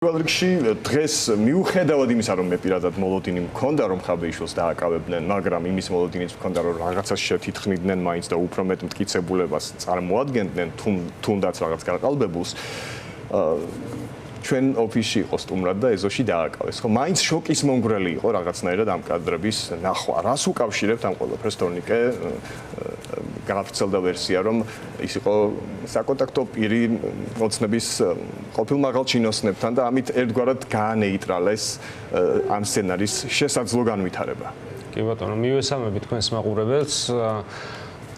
პირველ რიგში დღეს მიუხედავად იმისა, რომ მე პირადად მოლოდინი მქონდა, რომ ხაბეიშვილს დააკავებდნენ, მაგრამ იმის მოლოდინიც მქონდა, რომ რაღაცას შეთითხნიდნენ მაინც და უფრო მეტ მტკიცებულებას წარმოადგენდნენ, თუნდაც რაღაც გაყალბებულს. ჩვენ ოფისში იყო სტუმრად და ეზოში დააკავეს. ხო, მაინც შოკის მომგვრელი იყო რაღაცნაირად ამ კადრების ნახვა. რას უკავშირებთ ამ ყველაფერს თორნიკე? გავრცელდა ვერსია, რომ ის იყო საკონტაქტო პირი ოცნების ყოფილ მაღალ ჩინოსნებთან და ამით ერთგვარად გაანეიტრალეს ამ სცენარის შესაძლო განვითარება. კი ბატონო, მივესალმები თქვენს მაყურებელს.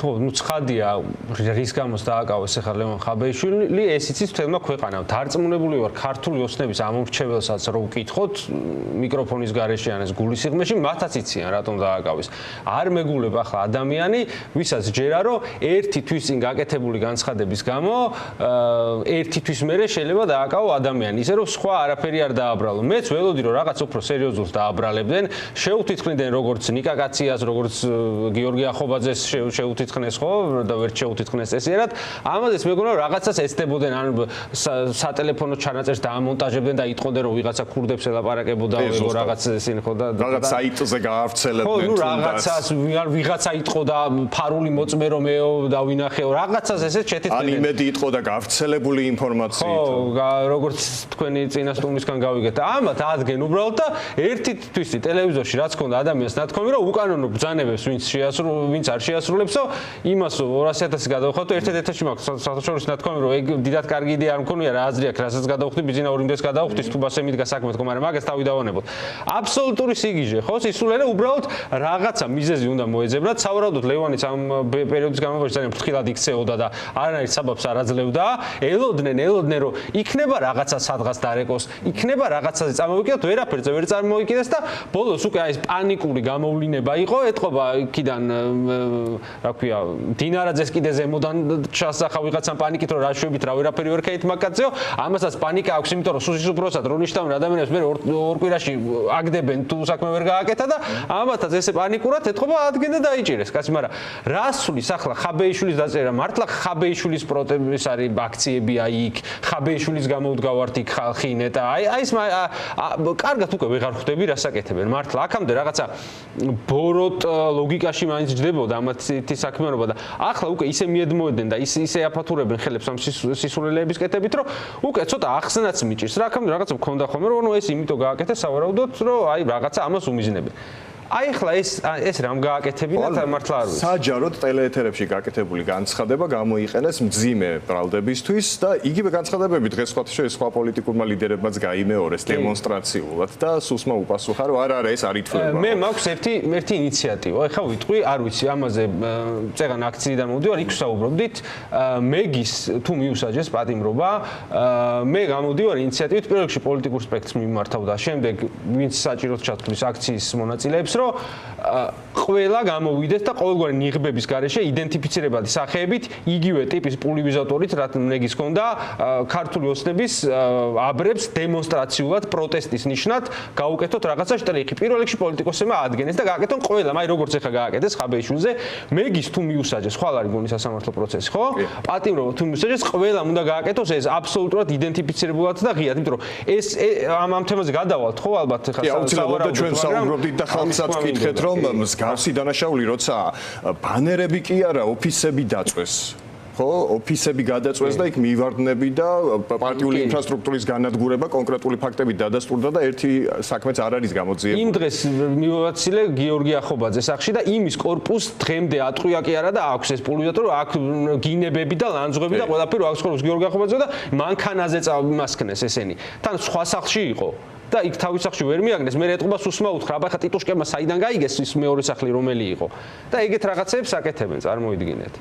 ცხადია, რის გამოც დააკავეს ახლა ლევან ხაბეიშვილი, ეს იცის თელმა ქვეყანამ. დარწმუნებული ვარ, ქართული ოცნების ამომრჩეველსაც რო ვკითხოთ, მიკროფონის გარეშე ან ეს გულისიღმეში, მათაც იციან, რატომ დააკავეს. არ მეგულებ ახლა ადამიანი, ვისაც ჯერა, რომ ერთი თვის წინ გაკეთებული განცხადების გამო, ერთი თვის მერე შეიძლება დააკავო ადამიანი, ისე რომ სხვა არაფერი არ დააბრალო. მეც ველოდი, რომ რაღაც უფრო სერიოზულს დააბრალებდნენ, შეუთითქნიდნენ როგორც ნიკა კაციას, როგორც გიორგი ახობაძეს შეუთითქნეს ხო და ვერ შეუთითქნეს ესიერად. ამაზეც მეგონა რომ რაღაცას ესდებოდნენ, ან სატელეფონო ჩანაწერს დაამონტაჟებდნენ და იტყოდნენ რომ ვიღაცა ქურდებს ელაპარაკებოდა რაღაც ისინი ხო და რაღაც საიტზე გაავრცელებდნენ თუნდაც. ხო, რაღაცას ვიღაცა იტყოდა ფარული მოწმერო მეო და ვინახეო რაღაცას ესეც შეთითქნენ. ან იმედი იტყოდა გავრცელებული ინფორმაციით. ხო, როგორც თქვენი წინა სტუმრისგან გავიგეთ. ამათ ადგენ უბრალოდ და ერთი თვისი ტელევიზორში რაც ქონდა ადამიანს ნათქვამი რომ უკანონო ბრძანებებს ვინც არ შეასრულებსო იმას 200,000 გადავხატო ერთ-ერთი მაქვს საერთაშორისო ნათქვამი რომ ეგ დიდად კარგი იდეა არ მქონია რა აზრი აქვს რასაც გადავხდი ბიზინა ორიმდეს გადავხდი თუბასე მიდგა საქმე თქო მაგრამ მაგას თავი დავანებოთ აბსოლუტური სიგიჟე ხო სისულელე უბრალოდ რაღაცა მიზეზი უნდა მოეძებნათ სავარაუდოდ ლევანიც ამ პერიოდის განმავლობაში ძალიან ფრთხილად იქცეოდა და არანაირ საბაბს არ აძლევდა ელოდნენ რომ იქნება რაღაცა სადღაც დარეკოს იქნება რაღაცაზე წამოვიკიდოთ ვერაფერზე ვერ წარმოიკიდეს და ბოლოს უკვე აი ეს პანიკური გამოვლინება იყო ეთყობა იქიდან რა ქვია დინარაძეს კიდე ზემოდან ჩასახა ვიღაცამ პანიკით რომ რა შვებით რა ვერაფერი ვერ ქეით მაგაცეო ამასაც პანიკა აქვს იმიტომ რომ სუსის უბრალოდ რო ნიშნავენ ადამიანებს მე ორ კვირაში აგდებენ თუ საქმე ვერ გააკეთა და ამათაც ესე პანიკურად ეთყობა ადგენდა და დაიჭირეს კაცი მაგრამ რასulis ახლა ხაბეიშვილის დაწერა მართლა ხაბეიშვილის პროტესტის არის აქციებია იქ ხაბეიშვილის გამოვდგავართ იქ ხალხი ნეტა აი ეს კარგად უკვე ვეღარ ხვდები რასაკეთებენ მართლა აქამდე რაღაცა ბოროტ ლოგიკაში მაინც ჯდებოდა ამათი საქმიანობა და ახლა უკვე ისე მიედმოედნენ და ისე აფათურებენ ხელებს ამ სისულელეების კეთებით რომ უკვე ცოტა ახსნაც მიჭირს რა აქამდე რაღაცა მქონდა ხოლმე რომ ეს იმიტომ გააკეთეს სავარაუდოდ რომ აი რაღაცა ამას უმიზნებენ აი ახლა ეს რამ გააკეთებინათ მართლა არ ვიცი. საჯაროდ ტელეეთერებში გაკეთებული განცხადება გამოიყენეს მძიმე ბრალდებისთვის და იგივე განცხადებები დღეს სხვა პოლიტიკურმა ლიდერებმაც გაიმეორეს დემონსტრაციულად და სუსმა უპასუხა რომ არა ეს არ ითვლება. მე მაქვს ერთი ინიციატივა. ახლა ვიტყვი, არ ვიცი ამაზე წეგან აქციიდან მოვდივარ, იქ ვსაუბრობდით. მეგის თუ მიუსაჯეს პატიმრობა, მე გამოვდივარ ინიციატივით პირველ რიგში პოლიტიკურ სპექტრს მიმართავდა. შემდეგ ვინც საჭიროდ ჩათვლის აქციის მონაწილეებს ყველა გამოვიდეს და ყოველგვარი ნიღბების გარეშე იდენტიფიცირებადი სახეებით იგივე ტიპის პულივიზატორით რაც ნეგის ჰქონდა ქართული ოცნების აბრებს დემონსტრაციულად პროტესტის ნიშნად გაუკეთოთ რაღაცა შტრიხი პირველ რიგში პოლიტიკოსებმა ადგენეს და გააკეთონ ყველა აი როგორც ეხა გააკეთეს ხაბეიშვილზე მეგის თუ მიუსაჯეს ხვალ არის გონი სასამართლო პროცესი ხო პატიმრობა თუ მიუსაჯეს ყველამ უნდა გააკეთოს ეს აბსოლუტურად იდენტიფიცირებულად და ღიად იმიტომ რომ ეს ამ თემაზე გადავალთ ხო ალბათ ეხა საუბრობთ ჩვენ საუბრობდით და ხალხსაც ვკითხეთ რომ მსგავსი დანაშაული როცა ბანერები კი არა ოფისები დაწვეს ხო ოფისები გადაწვეს და იქ მივარდნები და პარტიული ინფრასტრუქტურის განადგურება კონკრეტული ფაქტებით დადასტურდა და ერთი საქმეც არ არის გამოძიებული იმ დღეს მივაცილე გიორგი ახობაძეს სახში და იმის корпуს დღემდე ატყვია კი არა და აქვს ეს პულივიზატორი აქვს გინებები და ლანძღები და ყველაფერი აქვს корпуს გიორგი ახობაძე და მანქანაზე წავიმასქნეს ესენი თან სხვა სახლში იყო და იქ თავის სახში ვერ მიაგნეს მე ეტყობა სუსმა უთხრა აბა ხა ტიტუშკებმა საიდან გაიგეს ის მეორე სახლი რომელი იყო და ეგეთ რაღაცებს აკეთებენ წარმოიდგინეთ